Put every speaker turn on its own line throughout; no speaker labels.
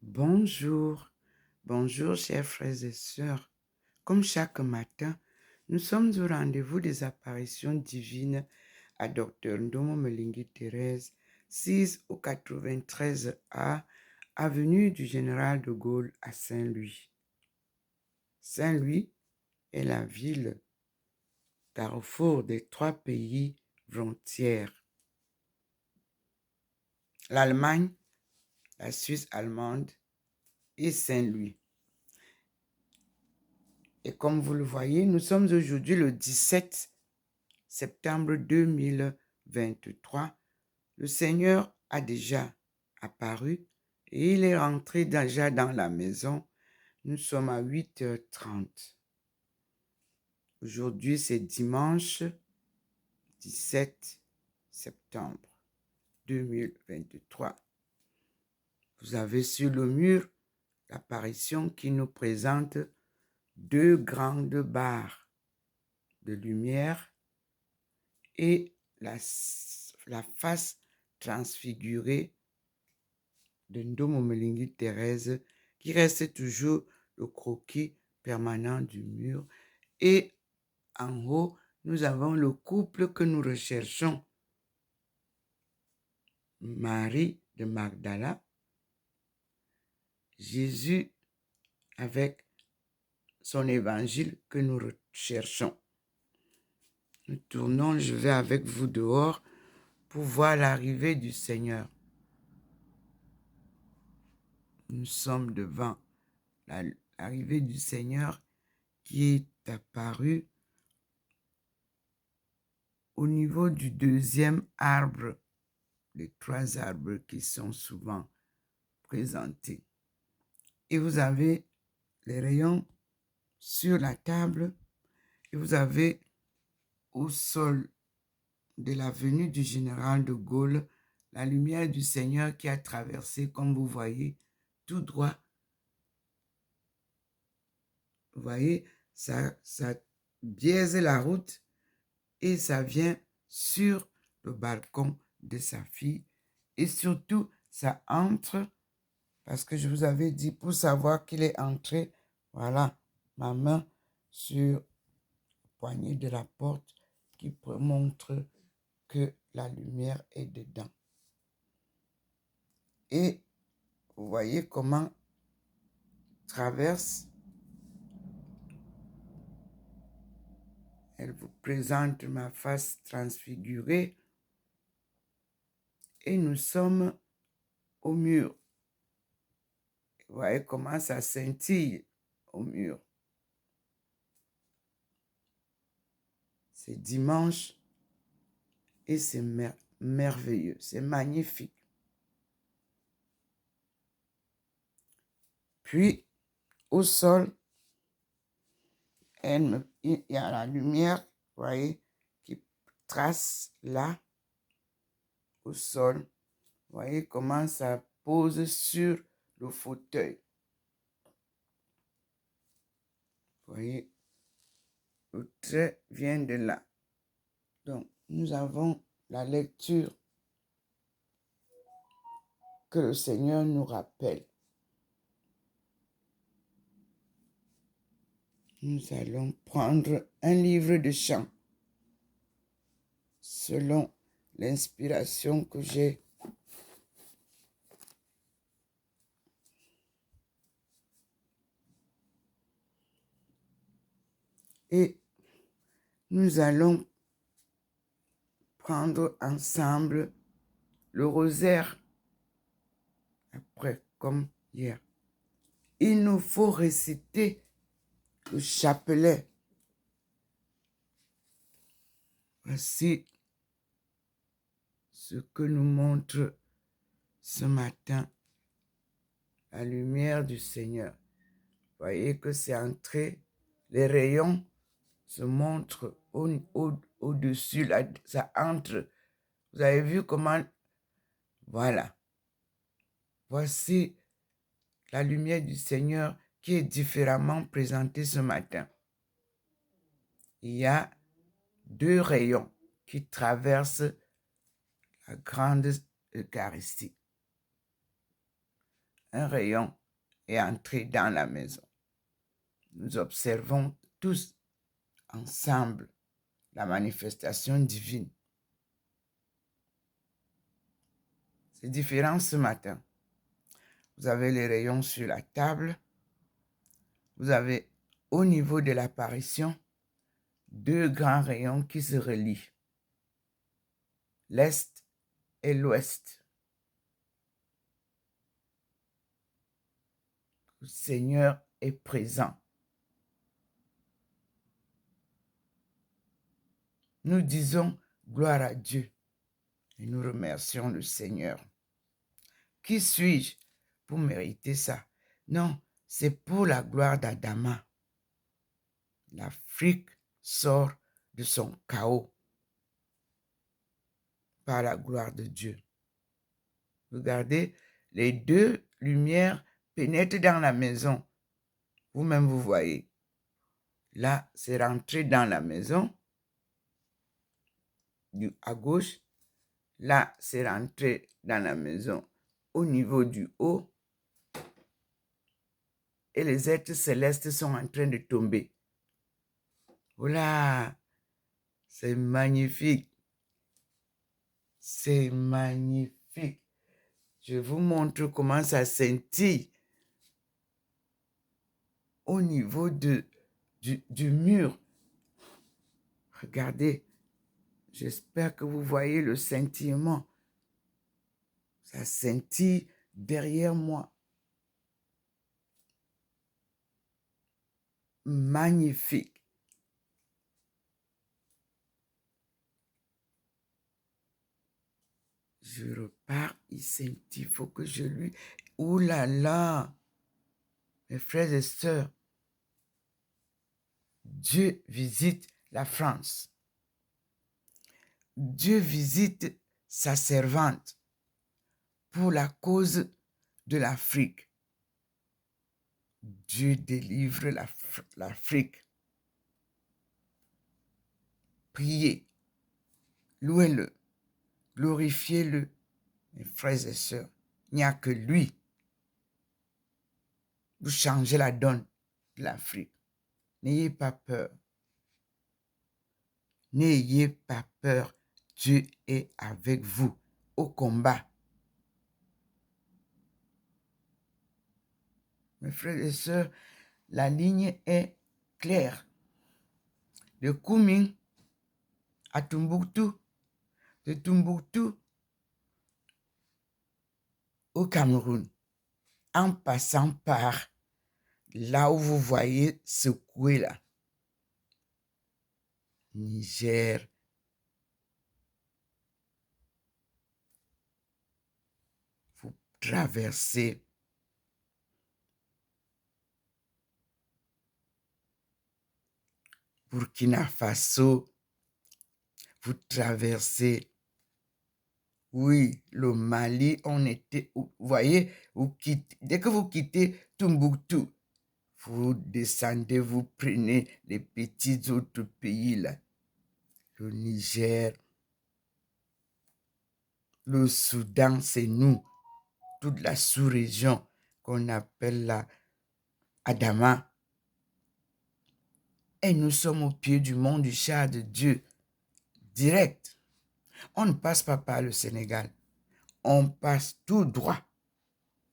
Bonjour, bonjour chers frères et sœurs. Comme chaque matin, nous sommes au rendez-vous des apparitions divines à Dr Ndomo Melingi Thérèse, 6 au 93A, avenue du Général de Gaulle à Saint-Louis. Saint-Louis est la ville carrefour des trois pays frontières. L'Allemagne, la Suisse allemande et Saint-Louis. Et comme vous le voyez, nous sommes aujourd'hui le 17 septembre 2023. Le Seigneur a déjà apparu et il est rentré déjà dans la maison. Nous sommes à 8h30. Aujourd'hui, c'est dimanche 17 septembre 2023. Vous avez sur le mur l'apparition qui nous présente deux grandes barres de lumière et la face transfigurée de Ndomo Melingi Thérèse qui reste toujours le croquis permanent du mur. Et en haut, nous avons le couple que nous recherchons. Marie de Magdala, Jésus avec son évangile que nous recherchons. Nous tournons, je vais avec vous dehors pour voir l'arrivée du Seigneur. Nous sommes devant l'arrivée du Seigneur qui est apparu au niveau du deuxième arbre, les trois arbres qui sont souvent présentés. Et vous avez les rayons sur la table et vous avez au sol de l'avenue du Général de Gaulle la lumière du Seigneur qui a traversé, comme vous voyez, tout droit. Vous voyez, ça biaise la route et ça vient sur le balcon de sa fille. Et surtout, ça entre, parce que je vous avais dit, pour savoir qu'il est entré, voilà, ma main sur le poignet de la porte qui montre que la lumière est dedans. Et vous voyez comment traverse. Elle vous présente ma face transfigurée. Et nous sommes au mur. Vous voyez comment ça scintille au mur. C'est dimanche et c'est merveilleux, c'est magnifique. Puis, au sol, il y a la lumière, vous voyez, qui trace là, au sol. Vous voyez comment ça pose sur le fauteuil. Vous voyez, le trait vient de là. Donc, nous avons la lecture que le Seigneur nous rappelle. Nous allons prendre un livre de chant selon l'inspiration que j'ai. Et nous allons prendre ensemble le rosaire après, comme hier. Il nous faut réciter le chapelet. Voici ce que nous montre ce matin la lumière du Seigneur. Voyez que c'est entré, les rayons se montrent au-dessus, là, ça entre. Vous avez vu comment, voilà. Voici la lumière du Seigneur qui est différemment présentée ce matin. Il y a deux rayons qui traversent la grande Eucharistie. un rayon est entré dans la maison. Nous observons tous ensemble la manifestation divine. C'est différent ce matin. Vous avez les rayons sur la table. Vous avez au niveau de l'apparition 2 grands rayons qui se relient. L'Est et l'Ouest. Le Seigneur est présent. Nous disons gloire à Dieu et nous remercions le Seigneur. Qui suis-je pour mériter ça? Non, c'est pour la gloire d'Adama. L'Afrique sort de son chaos par la gloire de Dieu. Regardez, les 2 lumières pénètrent dans la maison. Vous-même, vous voyez. Là, c'est rentré dans la maison à gauche. Là, c'est rentré dans la maison au niveau du haut. Et les êtres célestes sont en train de tomber. Voilà, c'est magnifique. C'est magnifique. Je vous montre comment ça scintille au niveau du mur. Regardez, j'espère que vous voyez le scintillement. Ça scintille derrière moi. Magnifique. Je repars, il scintille, il faut que je lui... Ouh là là! Mes frères et sœurs, Dieu visite la France. Dieu visite sa servante pour la cause de l'Afrique. Dieu délivre l'Afrique. Priez, louez-le, glorifiez-le, mes frères et sœurs. Il n'y a que lui. Vous changez la donne de l'Afrique. N'ayez pas peur. N'ayez pas peur. Dieu est avec vous au combat. Mes frères et sœurs, la ligne est claire. De Kunming à Tombouctou, de Tombouctou au Cameroun, en passant par là où vous voyez secouer là. Niger, vous traversez Burkina Faso, vous traversez, oui, le Mali, on était, vous voyez, dès que vous quittez Tombouctou, vous descendez, vous prenez les petits autres pays là, le Niger, le Soudan, c'est nous, toute la sous-région qu'on appelle la Adama. Et nous sommes au pied du mont du char de Dieu, direct. On ne passe pas par le Sénégal. On passe tout droit.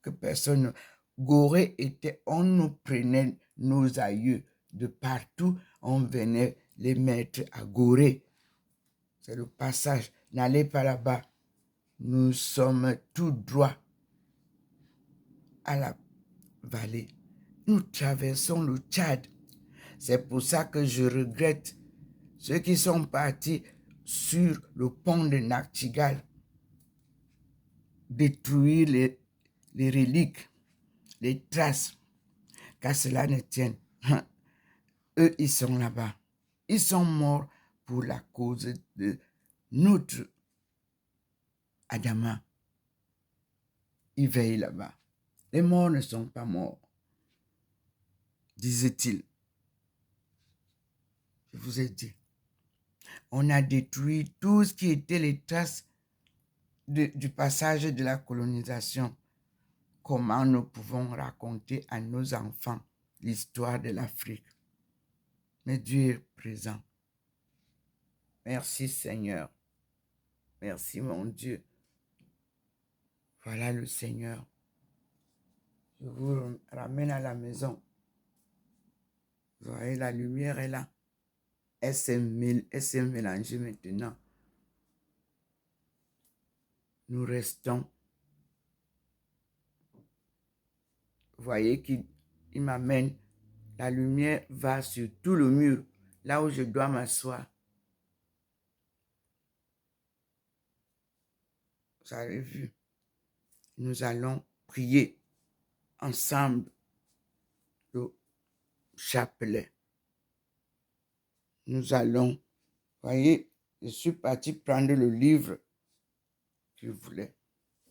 Que personne... Gorée était... On nous prenait nos aïeux de partout. On venait les mettre à Gorée. C'est le passage. N'allez pas là-bas. Nous sommes tout droit à la vallée. Nous traversons le Tchad. C'est pour ça que je regrette ceux qui sont partis sur le pont de Nachtigal, détruire les reliques, les traces, qu'à cela ne tienne. Eux, ils sont là-bas. Ils sont morts pour la cause de notre Adama. Ils veillent là-bas. Les morts ne sont pas morts, disait-il. Je vous ai dit. On a détruit tout ce qui était les traces du passage de la colonisation. comment nous pouvons raconter à nos enfants l'histoire de l'Afrique. Mais Dieu est présent. Merci Seigneur. Merci mon Dieu. Voilà le Seigneur. Je vous ramène à la maison. Vous voyez, la lumière est là. Elle s'est mélangée maintenant. Nous restons. Vous voyez qu'il m'amène. La lumière va sur tout le mur, là où je dois m'asseoir. Vous avez vu? Nous allons prier ensemble le chapelet. Nous allons, vous voyez, je suis parti prendre le livre que je voulais.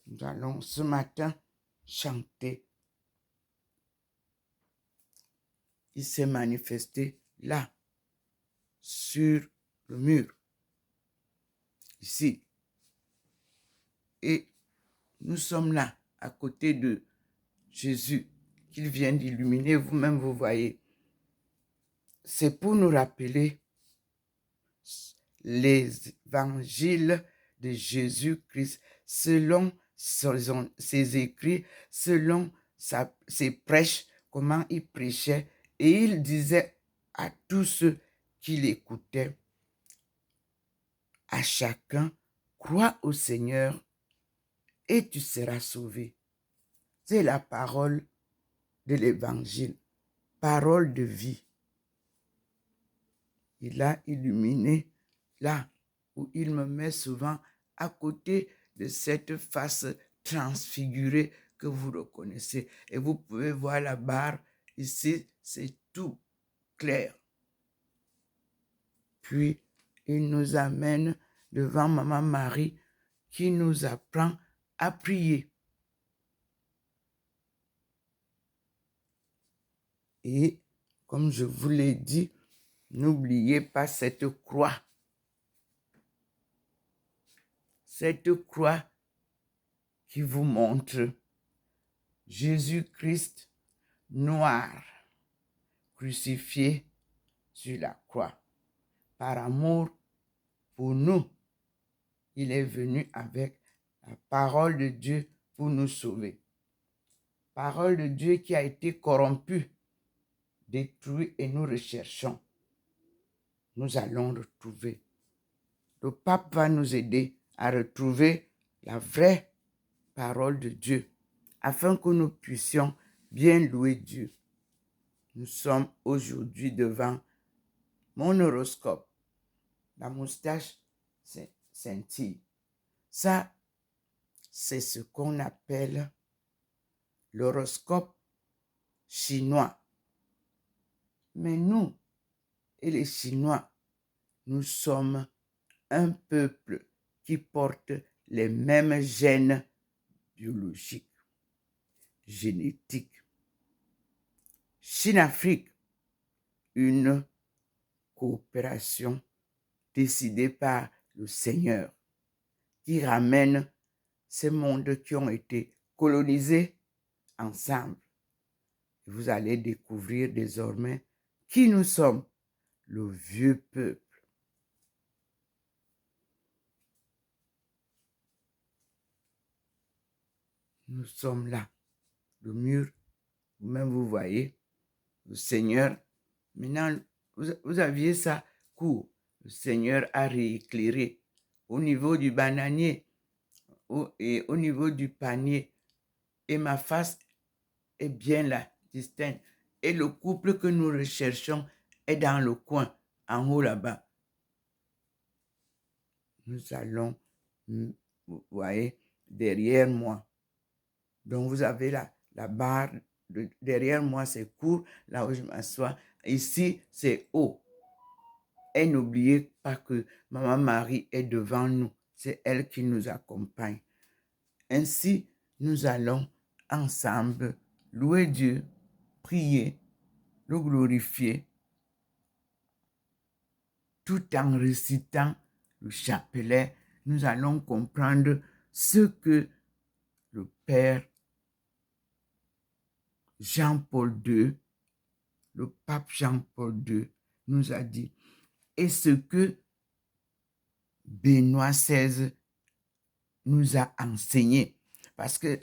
Nous allons ce matin chanter. Il s'est manifesté là, sur le mur, ici. Et nous sommes là, à côté de Jésus, qu'il vient d'illuminer. Vous-même, vous voyez. C'est pour nous rappeler les évangiles de Jésus-Christ, selon ses écrits, selon ses prêches, comment il prêchait. Et il disait à tous ceux qui l'écoutaient, à chacun, crois au Seigneur et tu seras sauvé. C'est la parole de l'évangile, parole de vie. Il a illuminé là où il me met souvent à côté de cette face transfigurée que vous reconnaissez. Et vous pouvez voir la barre ici, c'est tout clair. Puis, il nous amène devant Maman Marie qui nous apprend à prier. Et comme je vous l'ai dit, n'oubliez pas cette croix. Cette croix qui vous montre Jésus-Christ noir, crucifié sur la croix. Par amour pour nous, il est venu avec la parole de Dieu pour nous sauver. Parole de Dieu qui a été corrompue, détruite, et nous recherchons. Nous allons retrouver. Le pape va nous aider à retrouver la vraie parole de Dieu, afin que nous puissions bien louer Dieu. Nous sommes aujourd'hui devant mon horoscope. La moustache scintille. Ça, c'est ce qu'on appelle l'horoscope chinois. Mais nous et les Chinois, nous sommes un peuple qui porte les mêmes gènes biologiques, génétiques. Chine-Afrique, une coopération décidée par le Seigneur qui ramène ces mondes qui ont été colonisés ensemble. Vous allez découvrir désormais qui nous sommes, le vieux peuple. Nous sommes là, le mur, vous-même vous voyez, le Seigneur. Maintenant, vous aviez ça court. Le Seigneur a rééclairé au niveau du bananier et au niveau du panier. Et ma face est bien là, distincte. Et le couple que nous recherchons est dans le coin, en haut là-bas. Nous allons, vous voyez, derrière moi. Donc, vous avez la barre, derrière moi, c'est court, là où je m'assois. Ici, c'est haut. Et n'oubliez pas que Maman Marie est devant nous. C'est elle qui nous accompagne. Ainsi, nous allons ensemble louer Dieu, prier, le glorifier, tout en récitant le chapelet. Nous allons comprendre ce que le Père Jean-Paul II, le pape Jean-Paul II nous a dit, et ce que Benoît XVI nous a enseigné. Parce que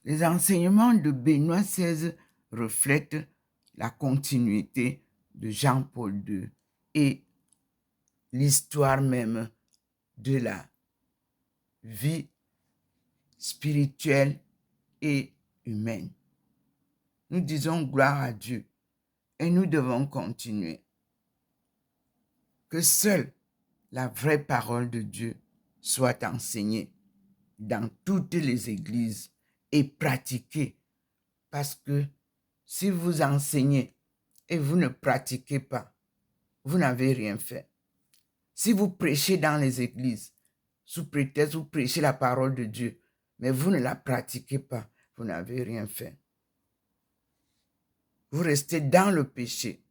les enseignements de Benoît XVI reflètent la continuité de Jean-Paul II et l'histoire même de la vie spirituelle et humaine. Nous disons gloire à Dieu et nous devons continuer. Que seule la vraie parole de Dieu soit enseignée dans toutes les églises et pratiquée. Parce que si vous enseignez et vous ne pratiquez pas, vous n'avez rien fait. Si vous prêchez dans les églises, sous prétexte vous prêchez la parole de Dieu, mais vous ne la pratiquez pas, vous n'avez rien fait. Vous restez dans le péché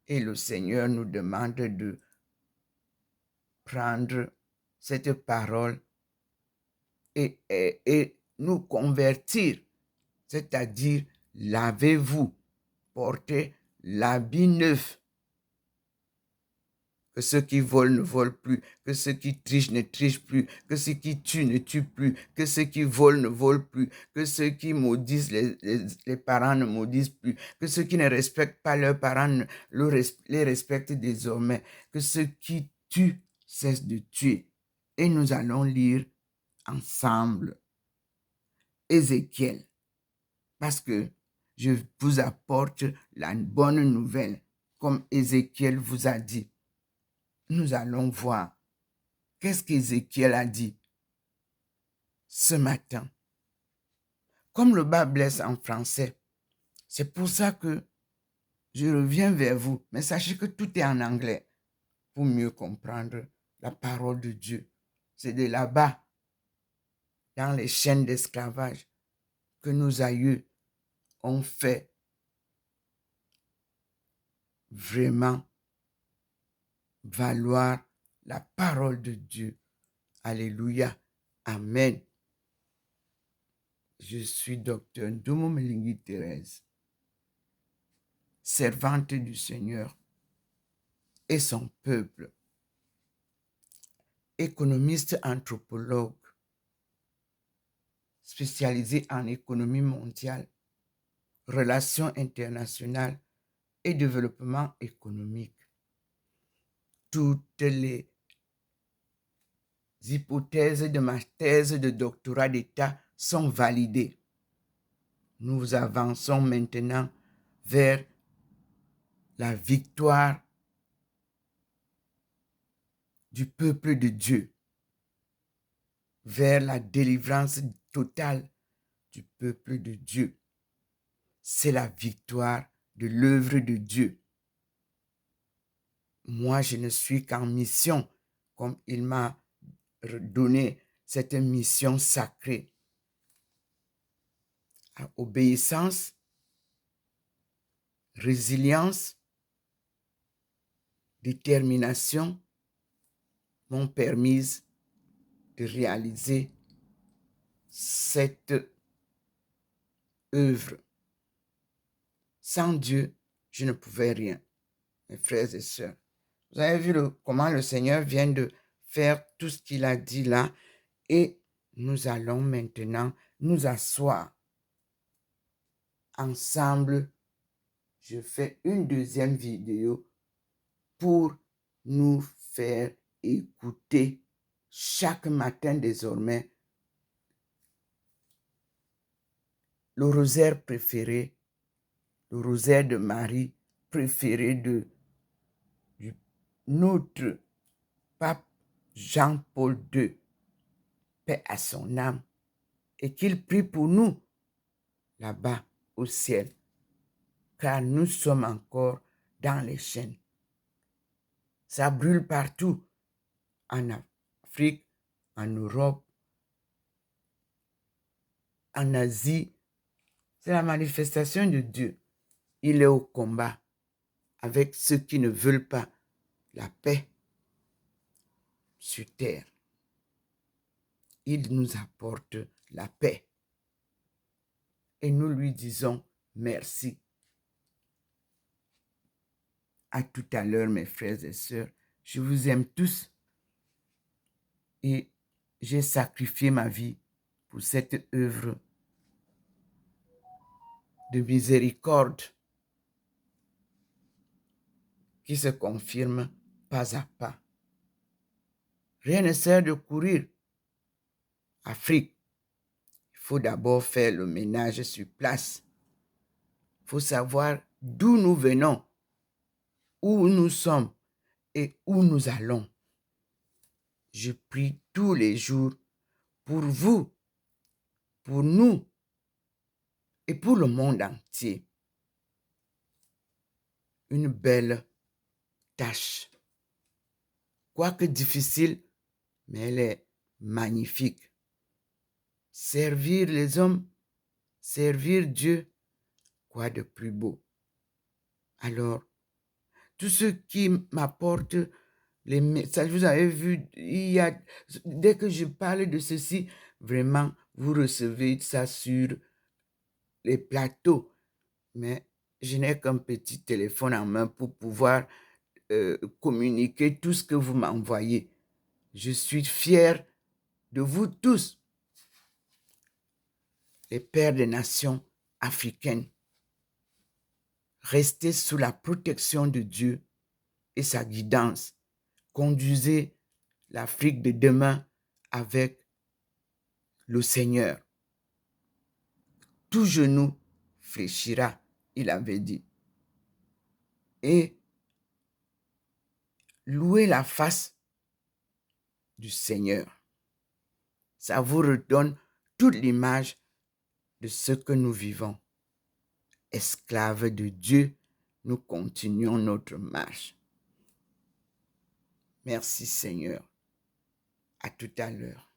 et le Seigneur nous demande de prendre cette parole et nous convertir, c'est-à-dire lavez-vous, portez l'habit neuf. Que ceux qui volent ne volent plus, que ceux qui trichent ne trichent plus, que ceux qui tuent ne tuent plus, que ceux qui volent ne volent plus, que ceux qui maudissent les parents ne maudissent plus, que ceux qui ne respectent pas leurs parents les respectent désormais, que ceux qui tuent cessent de tuer. Et nous allons lire ensemble Ézéchiel, parce que je vous apporte la bonne nouvelle, comme Ézéchiel vous a dit. Nous allons voir qu'est-ce qu'Ézéchiel a dit ce matin. Comme le bas blesse en français, c'est pour ça que je reviens vers vous. Mais sachez que tout est en anglais pour mieux comprendre la parole de Dieu. C'est de là-bas, dans les chaînes d'esclavage, que nos aïeux ont fait vraiment valoir la parole de Dieu. Alléluia. Amen. Je suis docteur Ndomo Mlingui Thérèse, servante du Seigneur et son peuple, économiste anthropologue, spécialisé en économie mondiale, relations internationales et développement économique. Toutes les hypothèses de ma thèse de doctorat d'État sont validées. Nous avançons maintenant vers la victoire du peuple de Dieu, vers la délivrance totale du peuple de Dieu. C'est la victoire de l'œuvre de Dieu. Moi, je ne suis qu'en mission, comme il m'a donné cette mission sacrée. Obéissance, résilience, détermination m'ont permis de réaliser cette œuvre. Sans Dieu, je ne pouvais rien, mes frères et sœurs. Vous avez vu comment le Seigneur vient de faire tout ce qu'il a dit là, et nous allons maintenant nous asseoir ensemble. Je fais une deuxième vidéo pour nous faire écouter chaque matin désormais le rosaire préféré, le rosaire de Marie préféré de notre pape Jean-Paul II, paix à son âme, et qu'il prie pour nous là-bas au ciel, car nous sommes encore dans les chaînes. Ça brûle partout, en Afrique, en Europe, en Asie. C'est la manifestation de Dieu. Il est au combat avec ceux qui ne veulent pas la paix sur terre. Il nous apporte la paix. Et nous lui disons merci. À tout à l'heure, mes frères et sœurs. Je vous aime tous et j'ai sacrifié ma vie pour cette œuvre de miséricorde qui se confirme pas à pas. Rien ne sert de courir. Afrique, il faut d'abord faire le ménage sur place. Il faut savoir d'où nous venons, où nous sommes et où nous allons. Je prie tous les jours pour vous, pour nous et pour le monde entier. Une belle tâche. Quoique difficile, mais elle est magnifique. Servir les hommes, servir Dieu, quoi de plus beau? Alors, tous ceux qui m'apportent les messages, vous avez vu, dès que je parle de ceci, vraiment, vous recevez ça sur les plateaux. Mais je n'ai qu'un petit téléphone en main pour pouvoir communiquer tout ce que vous m'envoyez. Je suis fier de vous tous, les pères des nations africaines. Restez sous la protection de Dieu et sa guidance. Conduisez l'Afrique de demain avec le Seigneur. Tout genou fléchira, il avait dit. Et louez la face du Seigneur. Ça vous redonne toute l'image de ce que nous vivons. Esclaves de Dieu, nous continuons notre marche. Merci Seigneur. À tout à l'heure.